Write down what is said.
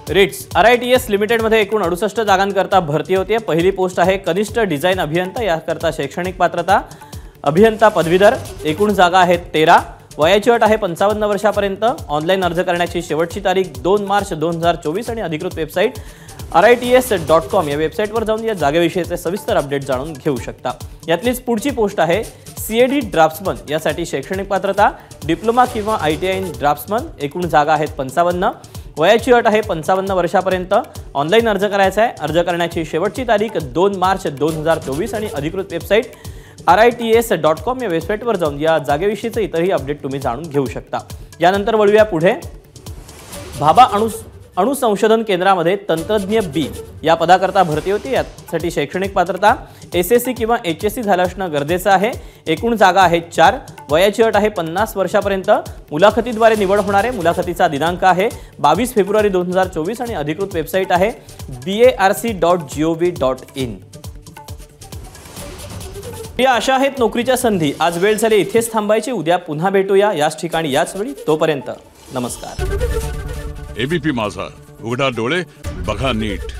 Ritz RITS लिमिटेडमध्ये एकूण 68 जागांकरता भरती होते। पहिली पोस्ट आहे कनिष्ठ डिझाइन अभियंता, याकरता शैक्षणिक पात्रता अभियंता पदवीधर। एकूण जागा आहेत 13। वयाची अट आहे 55 वर्षापर्यंत। ऑनलाईन अर्ज करण्याची शेवटची तारीख 2 मार्च 2024 आणि अधिकृत वेबसाईट RITS.com या वेबसाईटवर जाऊन या जागेविषयीचे सविस्तर अपडेट जाणून घेऊ शकता। यातलीच पुढची पोस्ट आहे CAD ड्राफ्ट्समन, यासाठी शैक्षणिक पात्रता डिप्लोमा किंवा ITI इन ड्राफ्ट्समन। एकूण जागा आहेत 55। वयाची अट आहे 55 वर्षापर्यंत। ऑनलाईन अर्ज करायचा आहे। अर्ज करण्याची शेवटची तारीख 2 मार्च 2024 आणि अधिकृत वेबसाईट RITS.com या वेबसाईटवर जाऊन या जागेविषयीचे इतरही अपडेट तुम्ही जाणून घेऊ शकता। यानंतर वळूया पुढे। भाभा अणु संशोधन केंद्रामध्ये तंत्रज्ञ B या पदाकरता भरती होती। यासाठी शैक्षणिक पात्रता SSC किंवा HSC झालं असणं गरजेचं आहे। एकूण जागा आहेत 4। वयाची अट आहे 50 वर्षापर्यंत। मुलाखतीद्वारे निवड होणार आहे। मुलाखतीचा दिनांक आहे 22 फेब्रुवारी 2024 आणि अधिकृत वेबसाईट आहे barc.gov.in। या अशा आहेत नोकरीच्या संधी। आज वेळ झाली इथेच थांबायची। उद्या पुन्हा भेटूया याच ठिकाणी याच वेळी। तोपर्यंत नमस्कार। ABP माझा, उघडा डोळे बघा नीट।